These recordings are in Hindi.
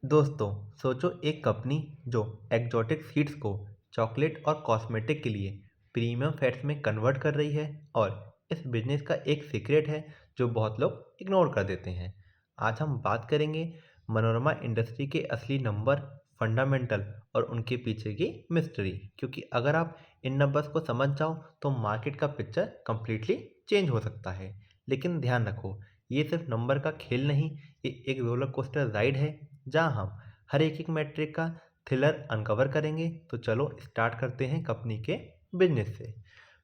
दोस्तों, सोचो एक कंपनी जो एक्जोटिक सीड्स को चॉकलेट और कॉस्मेटिक के लिए प्रीमियम फैट्स में कन्वर्ट कर रही है और इस बिजनेस का एक सीक्रेट है जो बहुत लोग इग्नोर कर देते हैं। आज हम बात करेंगे मनोरमा इंडस्ट्री के असली नंबर, फंडामेंटल और उनके पीछे की मिस्ट्री, क्योंकि अगर आप इन नंबर्स को समझ जाओ तो मार्केट का पिक्चर कम्प्लीटली चेंज हो सकता है। लेकिन ध्यान रखो, ये सिर्फ नंबर का खेल नहीं, ये एक रोलर कोस्टर राइड है जहां हम हर एक मैट्रिक का थ्रिलर अनकवर करेंगे। तो चलो स्टार्ट करते हैं कंपनी के बिजनेस से।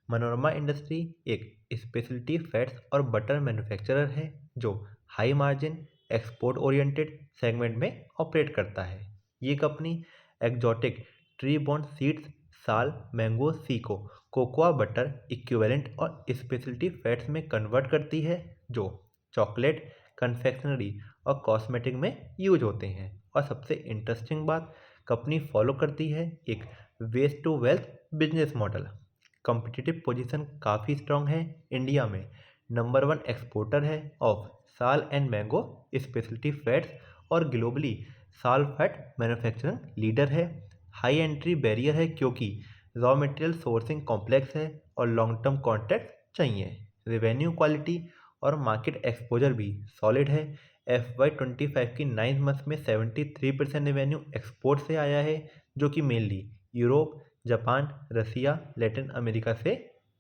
मनोरमा इंडस्ट्री एक स्पेशलिटी फैट्स और बटर मैन्युफैक्चरर है जो high margin export oriented segment में ऑपरेट करता है। ये company exotic tree bond seeds, साल, मैंगो सी को कोकोआ बटर इक्विवेलेंट और स्पेशलिटी फैट्स में कन्वर्ट करती है जो चॉकलेट, कन्फेक्शनरी और कॉस्मेटिक में यूज होते हैं। और सबसे इंटरेस्टिंग बात, कंपनी फॉलो करती है एक waste to wealth business model. Competitive position काफ़ी स्ट्रांग है, इंडिया में नंबर वन एक्सपोर्टर है of sal and mango speciality fats और globally sal fat manufacturing leader है। हाई एंट्री बैरियर है क्योंकि रॉ मटेरियल सोर्सिंग कॉम्प्लेक्स है और लॉन्ग टर्म कॉन्ट्रैक्ट चाहिए। रेवेन्यू क्वालिटी और मार्केट एक्सपोजर भी सॉलिड है। FY25 की 9 मंथ में 73% रेवेन्यू एक्सपोर्ट से आया है, जो कि मेनली यूरोप, जापान, रसिया, लैटिन अमेरिका से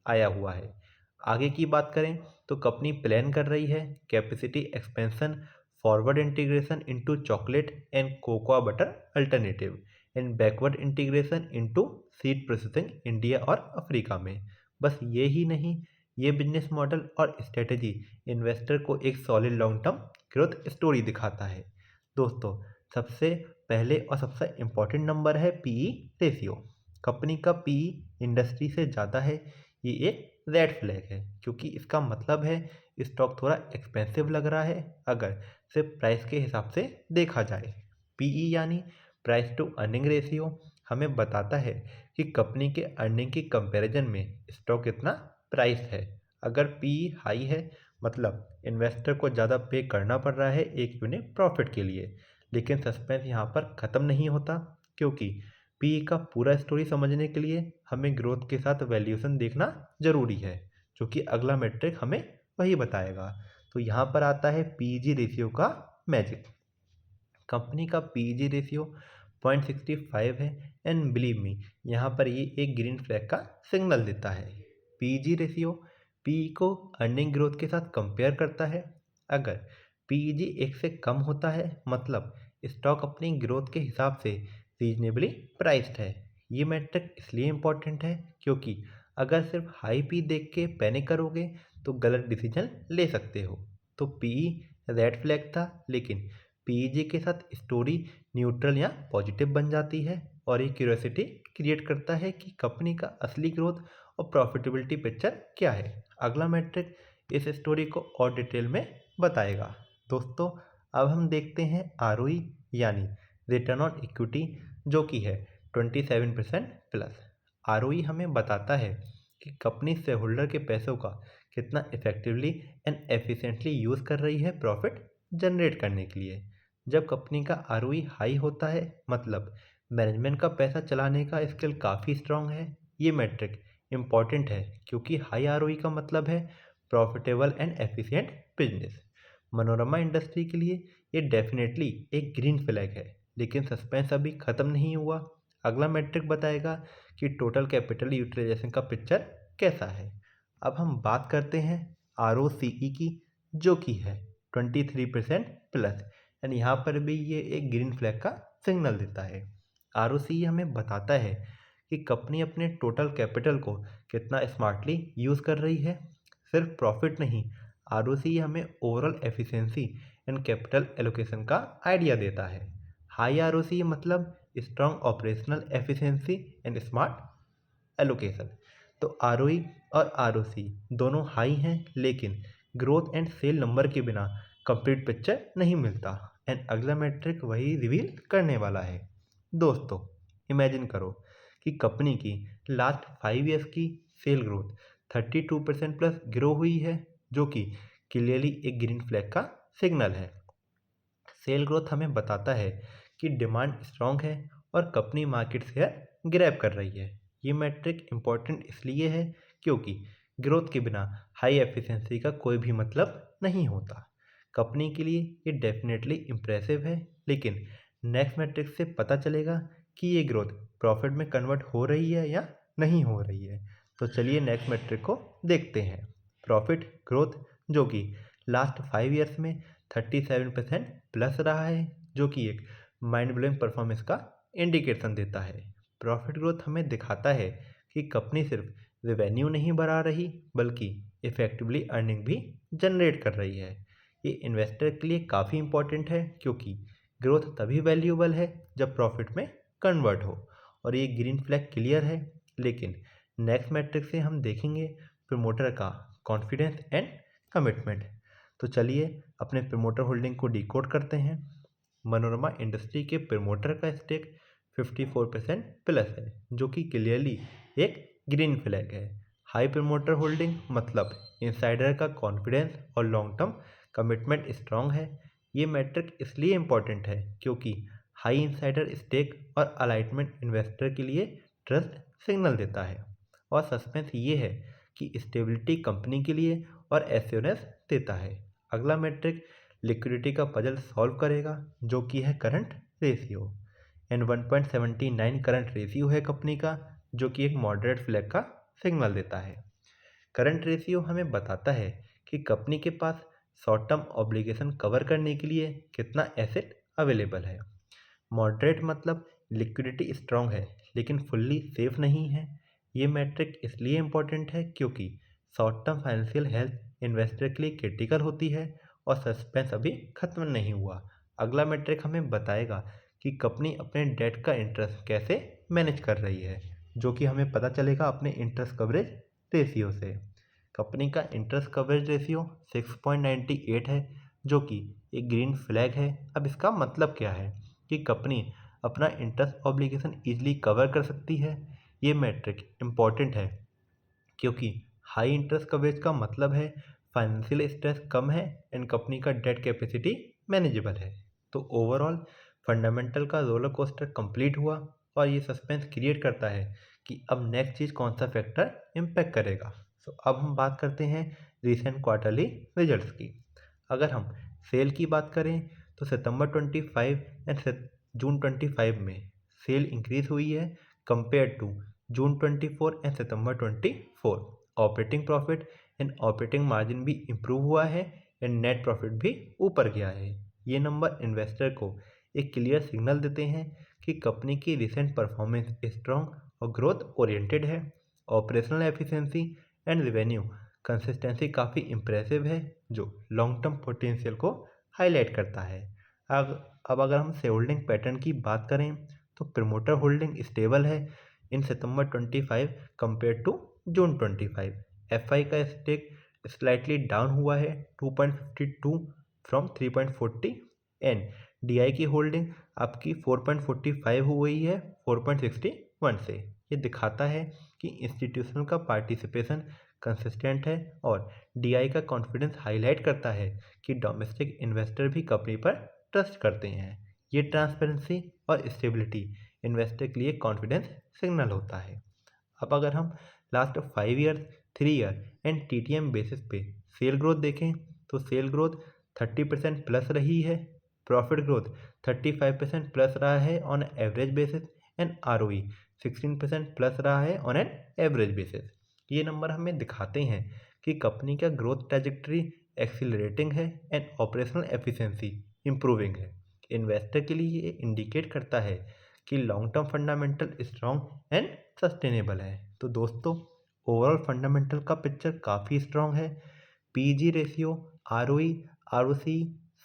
आया हुआ है। आगे की बात करें तो कंपनी प्लान कर रही है capacity expansion, forward integration into chocolate and cocoa butter alternative and backward integration into seed processing India और अफ्रीका में। बस ये ही नहीं, ये बिजनेस मॉडल और स्ट्रेटेजी इन्वेस्टर को एक solid long term growth story दिखाता है। दोस्तों, सबसे पहले और सबसे इम्पोर्टेंट नंबर है पीई रेशियो। कंपनी का पीई इंडस्ट्री से ज़्यादा है। ये एक रेड फ्लैग है क्योंकि इसका मतलब है स्टॉक थोड़ा एक्सपेंसिव लग रहा है अगर सिर्फ प्राइस के हिसाब से देखा जाए। पीई यानी प्राइस टू अर्निंग रेशियो हमें बताता है कि कंपनी के अर्निंग की कंपैरिजन में स्टॉक कितना प्राइस है। अगर पीई हाई है मतलब इन्वेस्टर को ज़्यादा पे करना पड़ रहा है एक यूनिट प्रॉफिट के लिए। लेकिन सस्पेंस यहाँ पर ख़त्म नहीं होता, क्योंकि पीई का पूरा स्टोरी समझने के लिए हमें ग्रोथ के साथ वैल्यूएशन देखना ज़रूरी है, जो कि अगला मैट्रिक हमें वही बताएगा। तो यहाँ पर आता है पीजी रेशियो का मैजिक। कंपनी का पीजी रेशियो 0.65 है एंड बिलीव मी, यहाँ पर ये एक ग्रीन फ्लैग का सिग्नल देता है। पीजी रेशियो पीई को अर्निंग ग्रोथ के साथ कंपेयर करता है। अगर पीजी एक से कम होता है मतलब स्टॉक अपनी ग्रोथ के हिसाब से रीजनेबली प्राइस्ड है। ये मैट्रिक इसलिए इम्पोर्टेंट है क्योंकि अगर सिर्फ हाई पी देख के पैनिक करोगे तो गलत डिसीजन ले सकते हो। तो पीई रेड फ्लैग था, लेकिन पीईजी के साथ स्टोरी न्यूट्रल या पॉजिटिव बन जाती है और ये क्यूरियोसिटी क्रिएट करता है कि कंपनी का असली ग्रोथ और प्रॉफिटेबिलिटी पिक्चर क्या है। अगला मैट्रिक इस स्टोरी को और डिटेल में बताएगा। दोस्तों, अब हम देखते हैं आरओई यानी रिटर्न ऑन इक्विटी, जो कि है 27% प्लस। आरओई हमें बताता है कि कंपनी शेयर होल्डर के पैसों का कितना इफेक्टिवली एंड एफिशिएंटली यूज़ कर रही है प्रॉफिट जनरेट करने के लिए। जब कंपनी का आरओई हाई होता है मतलब मैनेजमेंट का पैसा चलाने का स्किल काफ़ी स्ट्रांग है। ये मैट्रिक इम्पॉर्टेंट है क्योंकि हाई आरओई का मतलब है profitable and efficient business. Manorama industry के लिए ये डेफिनेटली एक ग्रीन फ्लैग है, लेकिन सस्पेंस अभी ख़त्म नहीं हुआ। अगला मैट्रिक बताएगा कि टोटल कैपिटल यूटिलाइजेशन का पिक्चर कैसा है। अब हम बात करते हैं आरओसीई की, जो कि है 23% प्लस एंड यहाँ पर भी ये एक ग्रीन फ्लैग का सिग्नल देता है। आरओसीई हमें बताता है कि कंपनी अपने टोटल कैपिटल को कितना स्मार्टली यूज़ कर रही है। सिर्फ प्रॉफिट नहीं, आरओसीई हमें overall efficiency and capital allocation का आइडिया देता है। हाई आरओसीई मतलब strong operational efficiency and smart allocation. तो आरओई और आरओसी दोनों हाई हैं, लेकिन ग्रोथ एंड सेल नंबर के बिना कंप्लीट पिक्चर नहीं मिलता एंड अगला मैट्रिक वही रिवील करने वाला है। दोस्तों, इमेजिन करो कि कंपनी की लास्ट 5 ईयर्स की सेल ग्रोथ 32% प्लस ग्रो हुई है, जो कि क्लियरली एक ग्रीन फ्लैग का सिग्नल है। सेल ग्रोथ हमें बताता है कि डिमांड स्ट्रॉन्ग है और कंपनी मार्केट शेयर ग्रैब कर रही है। ये मैट्रिक इम्पोर्टेंट इसलिए है क्योंकि ग्रोथ के बिना हाई एफिशिएंसी का कोई भी मतलब नहीं होता। कंपनी के लिए ये डेफिनेटली इम्प्रेसिव है, लेकिन नेक्स्ट मैट्रिक से पता चलेगा कि ये ग्रोथ प्रॉफिट में कन्वर्ट हो रही है या नहीं हो रही है। तो चलिए नेक्स्ट मैट्रिक को देखते हैं। प्रॉफिट ग्रोथ, जो कि लास्ट 5 ईयर्स में 37% प्लस रहा है, जो कि एक माइंड ब्लोइंग परफॉर्मेंस का इंडिकेशन देता है। प्रॉफिट ग्रोथ हमें दिखाता है कि कंपनी सिर्फ रेवेन्यू नहीं बढ़ा रही बल्कि इफेक्टिवली अर्निंग भी जनरेट कर रही है। ये इन्वेस्टर के लिए काफ़ी इंपॉर्टेंट है क्योंकि ग्रोथ तभी वैल्यूएबल है जब प्रॉफिट में कन्वर्ट हो, और ये ग्रीन फ्लैग क्लियर है। लेकिन नेक्स्ट मैट्रिक से हम देखेंगे प्रमोटर का कॉन्फिडेंस एंड कमिटमेंट। तो चलिए अपने प्रमोटर होल्डिंग को डिकोड करते हैं। मनोरमा इंडस्ट्री के प्रमोटर का स्टेक 54% प्लस है, जो कि क्लियरली एक ग्रीन फ्लैग है। हाई प्रमोटर होल्डिंग मतलब इनसाइडर का कॉन्फिडेंस और लॉन्ग टर्म कमिटमेंट स्ट्रांग है। ये मैट्रिक इसलिए इम्पॉर्टेंट है क्योंकि हाई इनसाइडर स्टेक और अलाइनमेंट इन्वेस्टर के लिए ट्रस्ट सिग्नल देता है, और सस्पेंस ये है कि स्टेबिलिटी कंपनी के लिए और एश्योरेंस देता है। अगला मैट्रिक लिक्विडिटी का पजल सॉल्व करेगा, जो कि है current ratio. And 1.79 current ratio है कंपनी का, जो कि एक मॉडरेट फ्लैग का सिग्नल देता है। करंट रेशियो हमें बताता है कि कंपनी के पास शॉर्ट टर्म ऑब्लिगेशन कवर करने के लिए कितना एसेट अवेलेबल है। मॉडरेट मतलब लिक्विडिटी स्ट्रांग है लेकिन फुल्ली सेफ नहीं है। ये मैट्रिक इसलिए इम्पोर्टेंट है क्योंकि short term financial health investor के लिए क्रिटिकल होती है और सस्पेंस अभी खत्म नहीं हुआ। अगला मैट्रिक हमें बताएगा कि कंपनी अपने डेट का इंटरेस्ट कैसे मैनेज कर रही है, जो कि हमें पता चलेगा अपने इंटरेस्ट कवरेज रेशियो से। कंपनी का इंटरेस्ट कवरेज रेशियो 6.98 है, जो कि एक ग्रीन फ्लैग है। अब इसका मतलब क्या है कि कंपनी अपना इंटरेस्ट ऑब्लिगेशन ईजिली कवर कर सकती है। ये मैट्रिक इम्पॉर्टेंट है क्योंकि हाई इंटरेस्ट कवरेज का मतलब है फाइनेंशियल स्ट्रेस कम है एंड कंपनी का डेट कैपेसिटी मैनेजेबल है। तो ओवरऑल फंडामेंटल का रोलर कोस्टर कंप्लीट हुआ, और ये सस्पेंस क्रिएट करता है कि अब नेक्स्ट चीज़ कौन सा फैक्टर इम्पैक्ट करेगा। सो अब हम बात करते हैं रिसेंट क्वार्टरली रिजल्ट्स की। अगर हम सेल की बात करें तो सितंबर 25 एंड जून 25 में सेल इंक्रीज हुई है कंपेयर टू जून 24 एंड सितंबर 24। Operating profit and operating margin भी इम्प्रूव हुआ है एंड नेट प्रॉफिट भी ऊपर गया है। ये नंबर इन्वेस्टर को एक क्लियर सिग्नल देते हैं कि कंपनी की रिसेंट परफॉर्मेंस स्ट्रॉन्ग और ग्रोथ ओरिएंटेड है। Operational efficiency and revenue consistency काफ़ी इम्प्रेसिव है, जो लॉन्ग टर्म पोटेंशियल को हाईलाइट करता है। अब अगर हम शेयर होल्डिंग पैटर्न की बात करें तो प्रमोटर होल्डिंग स्टेबल है इन सितंबर 25 कंपेयर टू जून 25। एफआई का स्टेक स्लाइटली डाउन हुआ है 2.52 फ्रॉम 3.40 एंड डीआई की होल्डिंग आपकी 4.45 हो गई है 4.61 से। ये दिखाता है कि इंस्टीट्यूशनल का पार्टिसिपेशन कंसिस्टेंट है, और डीआई का कॉन्फिडेंस हाईलाइट करता है कि डोमेस्टिक इन्वेस्टर भी कंपनी पर ट्रस्ट करते हैं। ये ट्रांसपेरेंसी और स्टेबिलिटी इन्वेस्टर के लिए कॉन्फिडेंस सिग्नल होता है। अब अगर हम last 5 year 3 year and TTM basis पे सेल ग्रोथ देखें तो सेल ग्रोथ 30% प्लस रही है, प्रॉफिट ग्रोथ 35% प्लस रहा है on average basis and ROE 16% plus रहा है ऑन एन एवरेज बेसिस। ये नंबर हमें दिखाते हैं कि कंपनी का ग्रोथ ट्रैजेक्टरी एक्सीलरेटिंग है एंड ऑपरेशनल एफिशिएंसी इम्प्रूविंग है। इन्वेस्टर के लिए ये इंडिकेट करता है कि long term fundamental strong and sustainable है। तो दोस्तों ओवरऑल फंडामेंटल का पिक्चर काफ़ी स्ट्रॉन्ग है। PE ratio, ROE, ROC,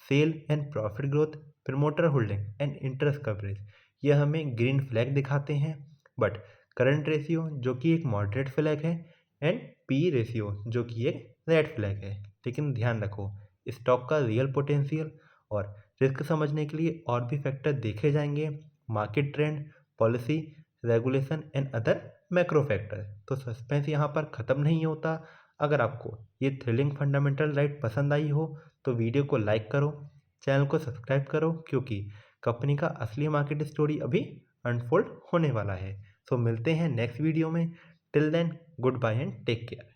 sale and profit growth, promoter holding and interest coverage ये हमें ग्रीन फ्लैग दिखाते हैं। बट करंट रेशियो जो कि एक मॉडरेट फ्लैग है एंड पी रेशियो जो कि एक रेड फ्लैग है। लेकिन ध्यान रखो स्टॉक का रियल पोटेंशियल और रिस्क समझने के लिए और भी फैक्टर देखे जाएंगे, market trend, policy, regulation and other macro factor. तो सस्पेंस यहाँ पर ख़त्म नहीं होता। अगर आपको ये थ्रिलिंग फंडामेंटल राइड पसंद आई हो तो वीडियो को लाइक करो, चैनल को सब्सक्राइब करो, क्योंकि कंपनी का असली मार्केट स्टोरी अभी अनफोल्ड होने वाला है। सो मिलते हैं नेक्स्ट वीडियो में। Till then goodbye and take care.